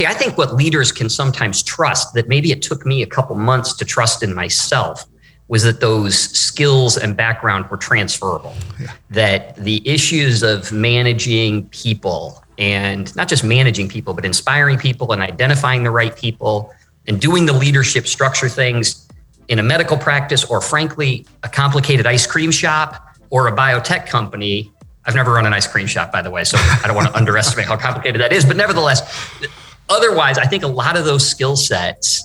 I think what leaders can sometimes trust, that maybe it took me a couple months to trust in myself, was that those skills and background were transferable. Yeah. That the issues of managing people, and not just managing people, but inspiring people and identifying the right people and doing the leadership structure things in a medical practice, or frankly, a complicated ice cream shop or a biotech company. I've never run an ice cream shop, by the way, so I don't want to underestimate how complicated that is. But nevertheless, otherwise, I think a lot of those skill sets,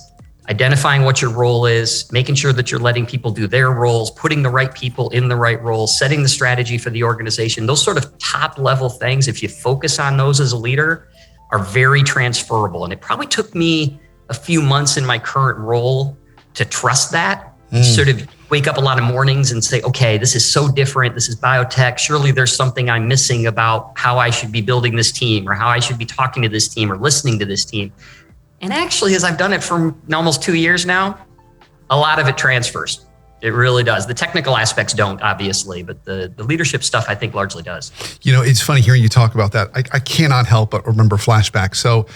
identifying what your role is, making sure that you're letting people do their roles, putting the right people in the right roles, setting the strategy for the organization, those sort of top level things, if you focus on those as a leader, are very transferable. And it probably took me a few months in my current role to trust that, sort of wake up a lot of mornings and say, okay, this is so different. This is biotech. Surely there's something I'm missing about how I should be building this team, or how I should be talking to this team or listening to this team. And actually, as I've done it for almost 2 years now, a lot of it transfers. It really does. The technical aspects don't, obviously, but the leadership stuff, I think, largely does. You know, it's funny hearing you talk about that. I cannot help but remember flashbacks. So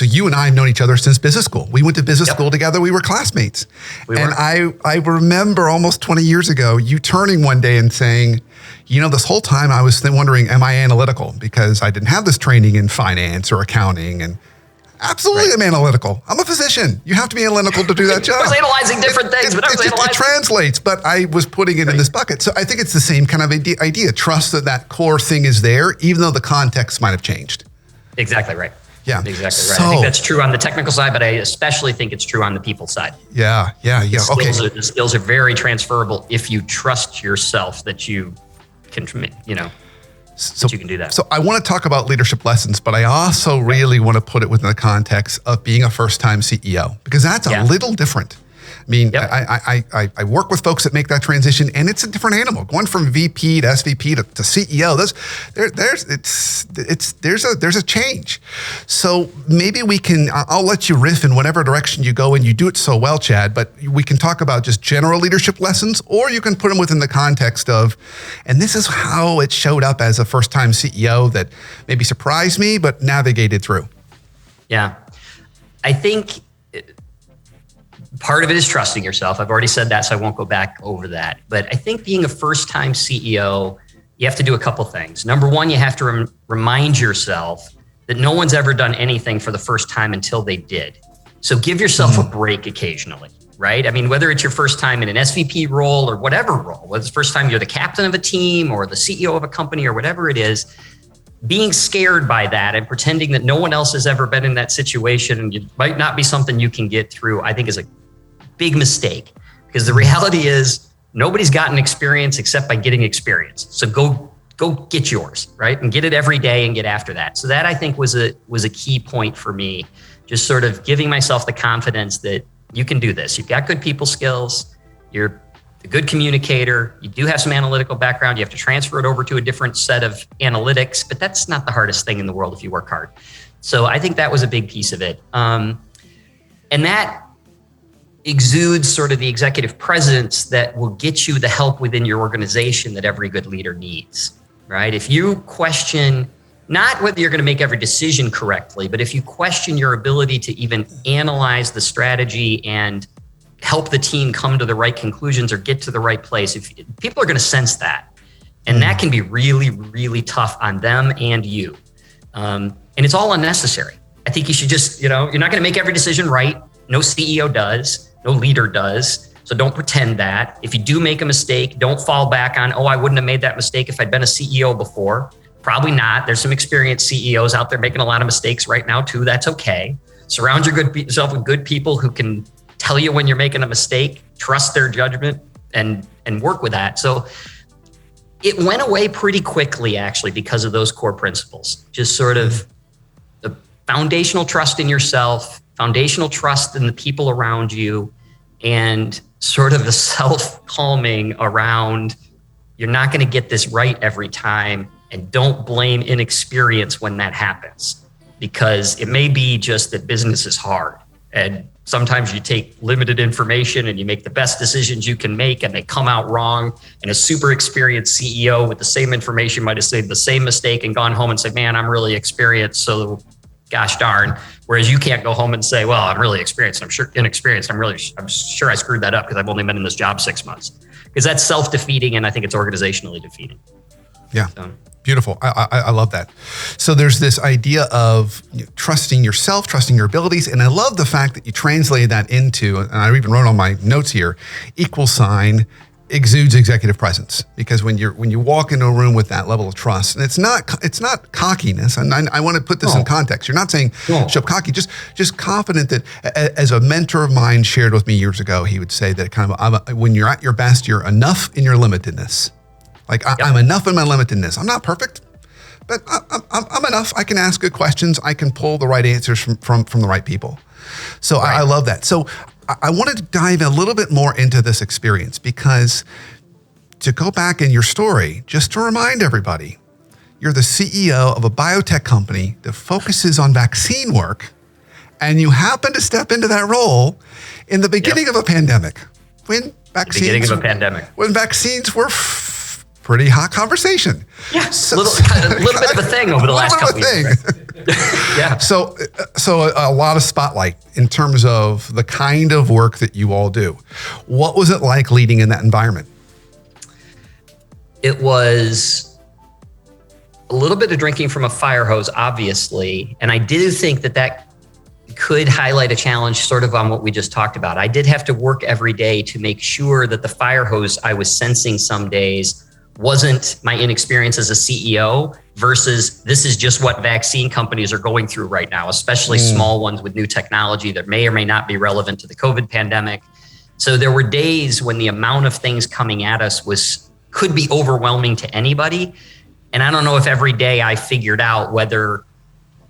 you and I have known each other since business school. We went to business school together. We were classmates. I remember almost 20 years ago, you turning one day and saying, you know, this whole time I was wondering, am I analytical? Because I didn't have this training in finance or accounting, and absolutely, right. I'm analytical. I'm a physician. You have to be analytical to do that job. I was analyzing different things, but it translates, but I was putting it in this bucket. So I think it's the same kind of idea. Trust that core thing is there, even though the context might have changed. Exactly right. Yeah. Exactly right. So, I think that's true on the technical side, but I especially think it's true on the people side. Yeah. The skills are very transferable if you trust yourself that you can, so you can do that. So I want to talk about leadership lessons, but I also really want to put it within the context of being a first-time CEO, because that's a little different. I mean, I work with folks that make that transition, and it's a different animal. Going from VP to SVP to CEO, there's a change. So maybe we can, I'll let you riff in whatever direction you go, and you do it so well, Chad, but we can talk about just general leadership lessons, or you can put them within the context of, and this is how it showed up as a first-time CEO that maybe surprised me, but navigated through. Yeah. I think part of it is trusting yourself. I've already said that, so I won't go back over that. But I think being a first-time CEO, you have to do a couple things. Number one, you have to remind yourself that no one's ever done anything for the first time until they did. So give yourself a break occasionally, right? I mean, whether it's your first time in an SVP role or whatever role, whether it's the first time you're the captain of a team or the CEO of a company or whatever it is, being scared by that and pretending that no one else has ever been in that situation and it might not be something you can get through, I think is a big mistake, because the reality is nobody's gotten experience except by getting experience. So go get yours, right? And get it every day and get after that. So that, I think, was a key point for me, just sort of giving myself the confidence that you can do this. You've got good people skills. You're a good communicator. You do have some analytical background. You have to transfer it over to a different set of analytics, but that's not the hardest thing in the world if you work hard. So I think that was a big piece of it. And that exudes sort of the executive presence that will get you the help within your organization that every good leader needs, right? If you question not whether you're going to make every decision correctly, but if you question your ability to even analyze the strategy and help the team come to the right conclusions or get to the right place, if people are going to sense that, and that can be really, really tough on them and you. And it's all unnecessary. I think you should just, you're not going to make every decision right. No CEO does. No leader does. So don't pretend that. If you do make a mistake, don't fall back on, I wouldn't have made that mistake if I'd been a CEO before. Probably not. There's some experienced CEOs out there making a lot of mistakes right now too. That's okay. Surround yourself with good people who can tell you when you're making a mistake, trust their judgment, and work with that. So it went away pretty quickly, actually, because of those core principles. Just sort of the foundational trust in yourself, foundational trust in the people around you, and sort of the self-calming around, you're not going to get this right every time, and don't blame inexperience when that happens, because it may be just that business is hard, and sometimes you take limited information and you make the best decisions you can make and they come out wrong, and a super experienced CEO with the same information might have made the same mistake and gone home and said, man, I'm really experienced, so gosh darn. Whereas you can't go home and say, well, I'm really experienced. I'm sure inexperienced. I'm sure I screwed that up because I've only been in this job 6 months. Because that's self-defeating, and I think it's organizationally defeating. Yeah. So. Beautiful. I love that. So there's this idea of trusting yourself, trusting your abilities. And I love the fact that you translated that into, and I even wrote on my notes here, = exudes executive presence. Because when you walk into a room with that level of trust, and it's not cockiness. And I want to put this in context. You're not saying show up cocky, just confident that, as a mentor of mine shared with me years ago, he would say that when you're at your best, you're enough in your limitedness. Like I'm enough in my limitedness. I'm not perfect, but I'm enough. I can ask good questions. I can pull the right answers from the right people. So right. I love that. So I wanted to dive a little bit more into this experience, because to go back in your story, just to remind everybody, you're the CEO of a biotech company that focuses on vaccine work, and you happen to step into that role in the beginning of a pandemic. When vaccines were pretty hot conversation. Yeah, a little bit of a thing over the last couple of years. Yeah. So a lot of spotlight in terms of the kind of work that you all do. What was it like leading in that environment? It was a little bit of drinking from a fire hose, obviously. And I do think that could highlight a challenge sort of on what we just talked about. I did have to work every day to make sure that the fire hose I was sensing some days wasn't my inexperience as a CEO versus this is just what vaccine companies are going through right now, especially small ones with new technology that may or may not be relevant to the COVID pandemic. So there were days when the amount of things coming at us could be overwhelming to anybody. And I don't know if every day I figured out whether,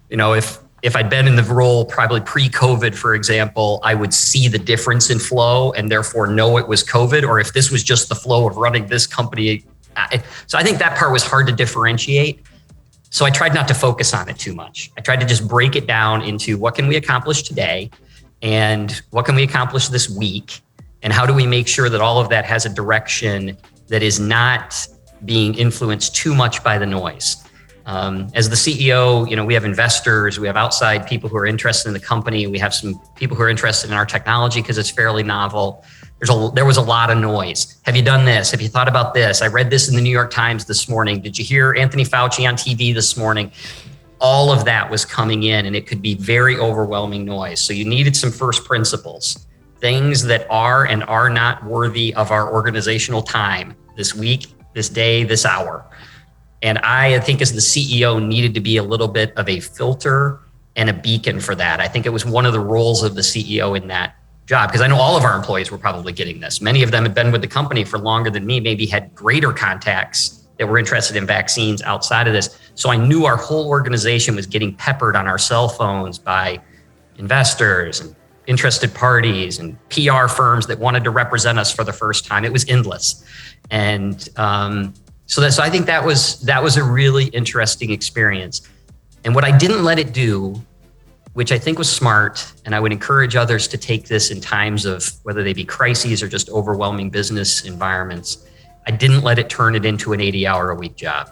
if I'd been in the role probably pre-COVID, for example, I would see the difference in flow and therefore know it was COVID, or if this was just the flow of running this company. So I think that part was hard to differentiate. So I tried not to focus on it too much. I tried to just break it down into what can we accomplish today and what can we accomplish this week, and how do we make sure that all of that has a direction that is not being influenced too much by the noise. As the CEO, we have investors, we have outside people who are interested in the company. We have some people who are interested in our technology because it's fairly novel. There was a lot of noise. Have you done this? Have you thought about this? I read this in the New York Times this morning. Did you hear Anthony Fauci on TV this morning? All of that was coming in, and it could be very overwhelming noise. So you needed some first principles, things that are and are not worthy of our organizational time this week, this day, this hour. And I think as the CEO needed to be a little bit of a filter and a beacon for that. I think it was one of the roles of the CEO in that job, because I know all of our employees were probably getting this. Many of them had been with the company for longer than me, maybe had greater contacts that were interested in vaccines outside of this. So I knew our whole organization was getting peppered on our cell phones by investors and interested parties and PR firms that wanted to represent us for the first time. It was endless. And so I think that was a really interesting experience. And what I didn't let it do, which I think was smart, and I would encourage others to take this in times of whether they be crises or just overwhelming business environments, I didn't let it turn it into an 80-hour-a-week job.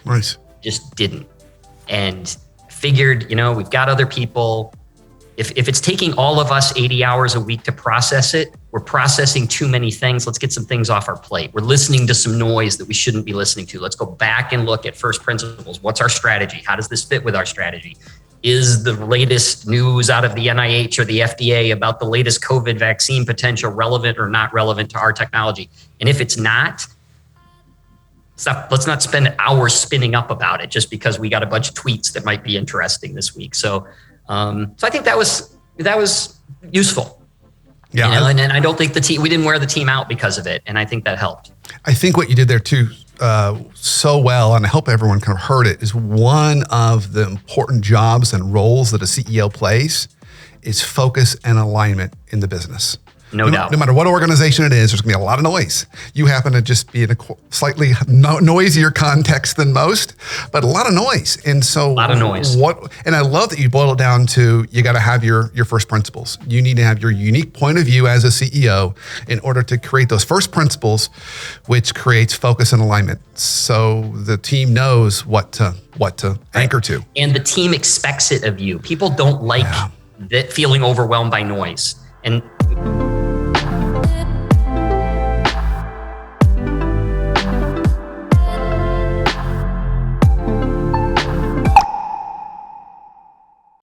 Nice. Just didn't. And figured, we've got other people. If it's taking all of us 80 hours a week to process it, we're processing too many things. Let's get some things off our plate. We're listening to some noise that we shouldn't be listening to. Let's go back and look at first principles. What's our strategy? How does this fit with our strategy? Is the latest news out of the NIH or the FDA about the latest COVID vaccine potential relevant or not relevant to our technology? And if it's not, let's not spend hours spinning up about it just because we got a bunch of tweets that might be interesting this week. So I think that was useful. Yeah, and I don't think we didn't wear the team out because of it, and I think that helped. I think what you did there too, so well, and I hope everyone kind of heard it, is one of the important jobs and roles that a CEO plays is focus and alignment in the business. No doubt. No matter what organization it is, there's going to be a lot of noise. You happen to just be in a slightly noisier context than most, but a lot of noise. And so, a lot of noise. And I love that you boil it down to you got to have your first principles. You need to have your unique point of view as a CEO in order to create those first principles, which creates focus and alignment. So the team knows what to anchor to. And the team expects it of you. People don't like that feeling overwhelmed by noise. And